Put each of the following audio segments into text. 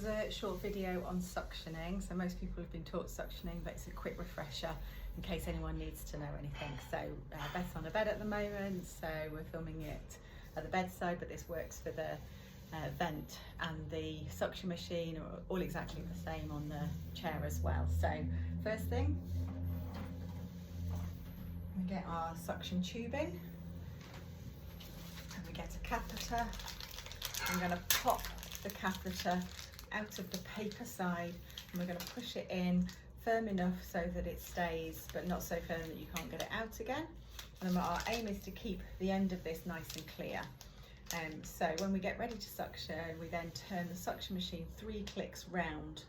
is a short video on suctioning. So most people have been taught suctioning, but it's a quick refresher in case anyone needs to know anything. So Beth's on a bed at the moment, so we're filming it at the bedside, but this works for the vent and the suction machine are all exactly the same on the chair as well. So first thing, we get our suction tubing and we get a catheter. I'm going to pop the catheter out of the paper side and we're going to push it in firm enough so that it stays, but not so firm that you can't get it out again. And our aim is to keep the end of this nice and clear. So when we get ready to suction, we then turn the suction machine 3 clicks round.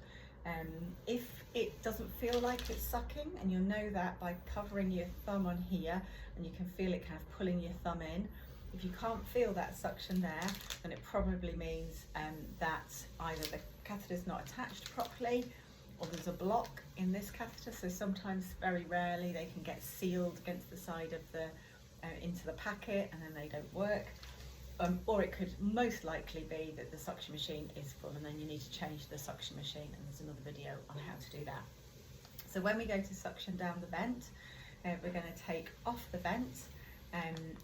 If it doesn't feel like it's sucking, and you'll know that by covering your thumb on here, and you can feel it kind of pulling your thumb in. If you can't feel that suction there, then it probably means that either the catheter's not attached properly, or there's a block in this catheter. So sometimes, very rarely, they can get sealed against the side of the into the packet, and then they don't work. Or it could most likely be that the suction machine is full, and then you need to change the suction machine, and there's another video on how to do that. So when we go to suction down the vent, we're going to take off the vent and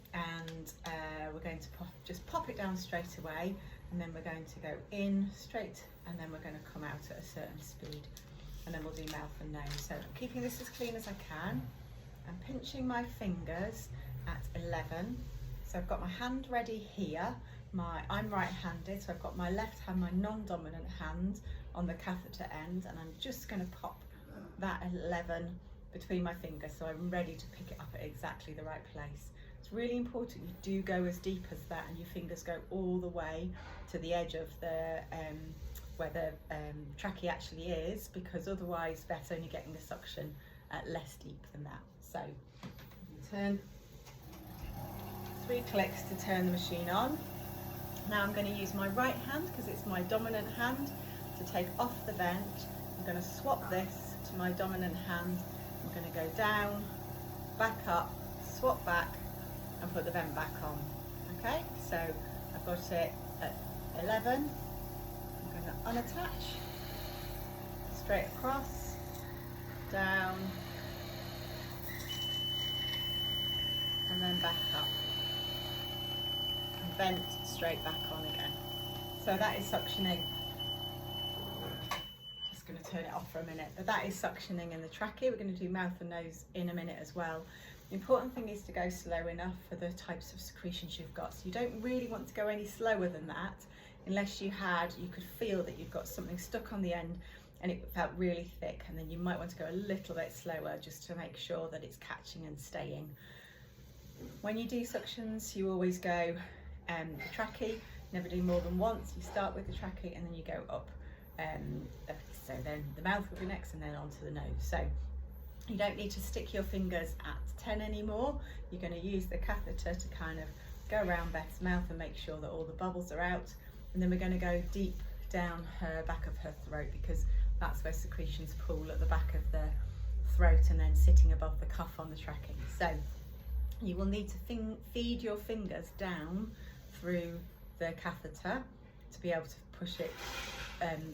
we're going to just pop it down straight away, and then we're going to go in straight, and then we're going to come out at a certain speed, and then we'll do mouth and nose. So I'm keeping this as clean as I can. I'm pinching my fingers at 11. So I've got my hand ready here. I'm right-handed, so I've got my left hand, my non-dominant hand on the catheter end, and I'm just going to pop that 11 between my fingers, so I'm ready to pick it up at exactly the right place. It's really important you do go as deep as that, and your fingers go all the way to the edge of the where the trachea actually is, because otherwise that's only getting the suction less deep than that. So turn 3 clicks to turn the machine on. Now I'm going to use my right hand, because it's my dominant hand, to take off the vent. I'm going to swap this to my dominant hand. I'm going to go down, back up, swap back, and put the vent back on. Okay, so I've got it at 11. I'm going to unattach, straight across, down, and then back up. Vent straight back on again. So that is suctioning. Just going to turn it off for a minute, but that is suctioning in the trachea. We're going to do mouth and nose in a minute as well. The important thing is to go slow enough for the types of secretions you've got. So you don't really want to go any slower than that, unless you could feel that you've got something stuck on the end and it felt really thick, and then you might want to go a little bit slower just to make sure that it's catching and staying. When you do suctions, you always go the trachea, never do more than once. You start with the trachea and then you go up. So then the mouth will be next, and then onto the nose. So you don't need to stick your fingers at 10 anymore. You're going to use the catheter to kind of go around Beth's mouth and make sure that all the bubbles are out. And then we're going to go deep down her back of her throat, because that's where secretions pool, at the back of the throat and then sitting above the cuff on the trachea. So you will need to feed your fingers down through the catheter to be able to push it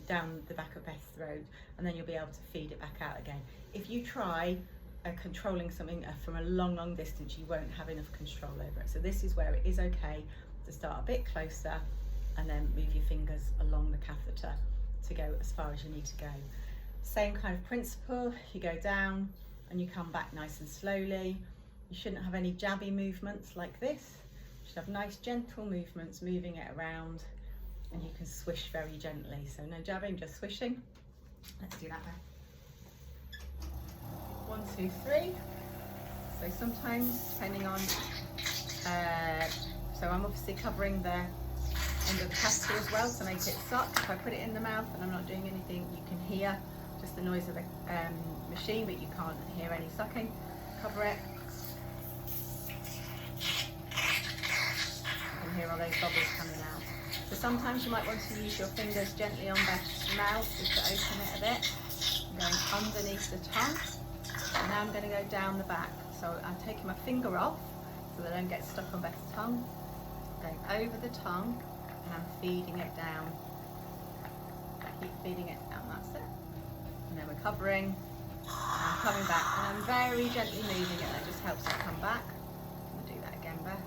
down the back of Beth's throat, and then you'll be able to feed it back out again. If you try controlling something from a long distance, you won't have enough control over it. So this is where it is okay to start a bit closer and then move your fingers along the catheter to go as far as you need to go. Same kind of principle, you go down and you come back nice and slowly. You shouldn't have any jabby movements like this. You should have nice gentle movements, moving it around, and you can swish very gently. So no jabbing, just swishing. Let's do that now. 1, 2, 3. So sometimes, depending on, so I'm obviously covering the end of the catheter as well to make it suck. If I put it in the mouth and I'm not doing anything, you can hear just the noise of the machine, but you can't hear any sucking. Cover it. Hear all those bubbles coming out. So sometimes you might want to use your fingers gently on Beth's mouth just to open it a bit. I'm going underneath the tongue, and now I'm going to go down the back. So I'm taking my finger off so that I don't get stuck on Beth's tongue. Going over the tongue, and I'm feeding it down. keep feeding it down, that's it. And then we're covering and coming back, and I'm very gently moving it, that just helps it come back. We'll do that again, Beth.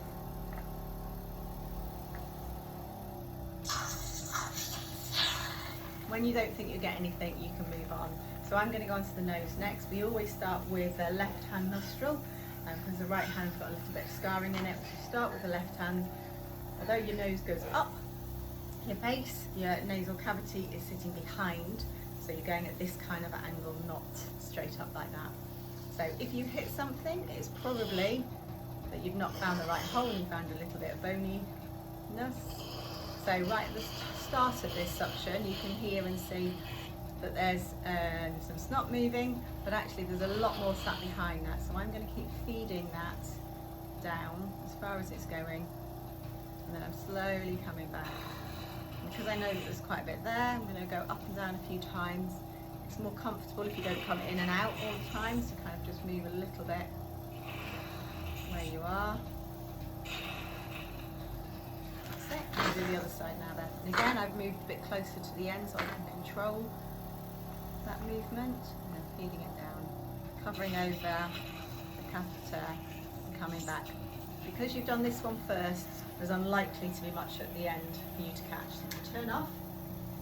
When you don't think you get anything, you can move on. So I'm going to go onto the nose next. We always start with the left hand nostril, because the right hand's got a little bit of scarring in it. So start with the left hand. Although your nose goes up, your base, your nasal cavity is sitting behind. So you're going at this kind of angle, not straight up like that. So if you hit something, it's probably that you've not found the right hole and you found a little bit of boniness. So right at the start of this suction, you can hear and see that there's some snot moving, but actually there's a lot more sat behind that. So I'm going to keep feeding that down as far as it's going, and then I'm slowly coming back. Because I know that there's quite a bit there, I'm going to go up and down a few times. It's more comfortable if you don't come in and out all the time, so kind of just move a little bit where you are. That's it. I'll do the other side now then. And again, I've moved a bit closer to the end so I can control that movement, and then feeding it down, covering over the catheter and coming back. Because you've done this one first, there's unlikely to be much at the end for you to catch. So turn off.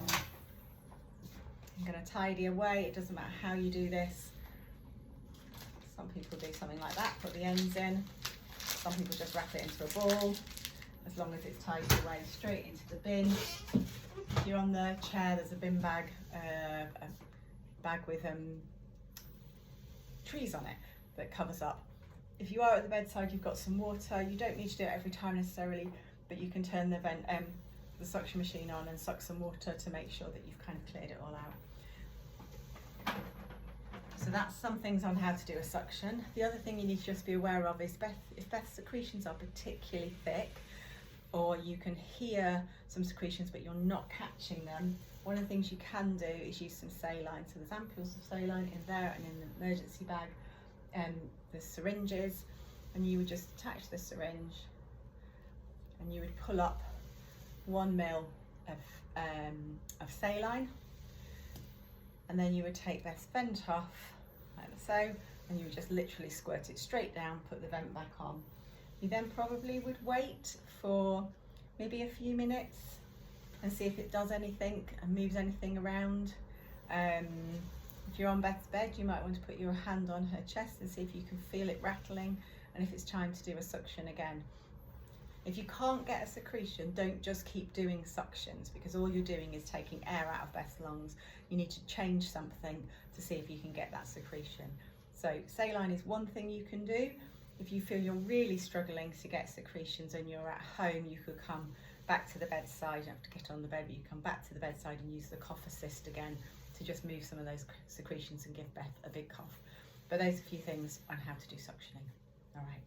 I'm going to tidy away. It doesn't matter how you do this. Some people do something like that, put the ends in. Some people just wrap it into a ball, as long as it's tidied away straight into the bin. If you're on the chair, there's a bin bag, a bag with trees on it that covers up. If you are at the bedside, you've got some water. You don't need to do it every time necessarily, but you can turn the the suction machine on and suck some water to make sure that you've kind of cleared it all out. So that's some things on how to do a suction. The other thing you need to just be aware of is if Beth's secretions are particularly thick, or you can hear some secretions but you're not catching them, one of the things you can do is use some saline. So there's ampules of saline in there, and in the emergency bag the syringes, and you would just attach the syringe and you would pull up 1 ml of saline, and then you would take Beth's vent off like so, and you would just literally squirt it straight down, put the vent back on. You then probably would wait for maybe a few minutes and see if it does anything and moves anything around. If you're on Beth's bed, you might want to put your hand on her chest and see if you can feel it rattling, and if it's time to do a suction again. If you can't get a secretion, don't just keep doing suctions, because all you're doing is taking air out of Beth's lungs. You need to change something to see if you can get that secretion. So saline is one thing you can do. If you feel you're really struggling to get secretions and you're at home, you could come back to the bedside. You don't have to get on the bed, but you come back to the bedside and use the cough assist again to just move some of those secretions and give Beth a big cough. But those are a few things on how to do suctioning. All right.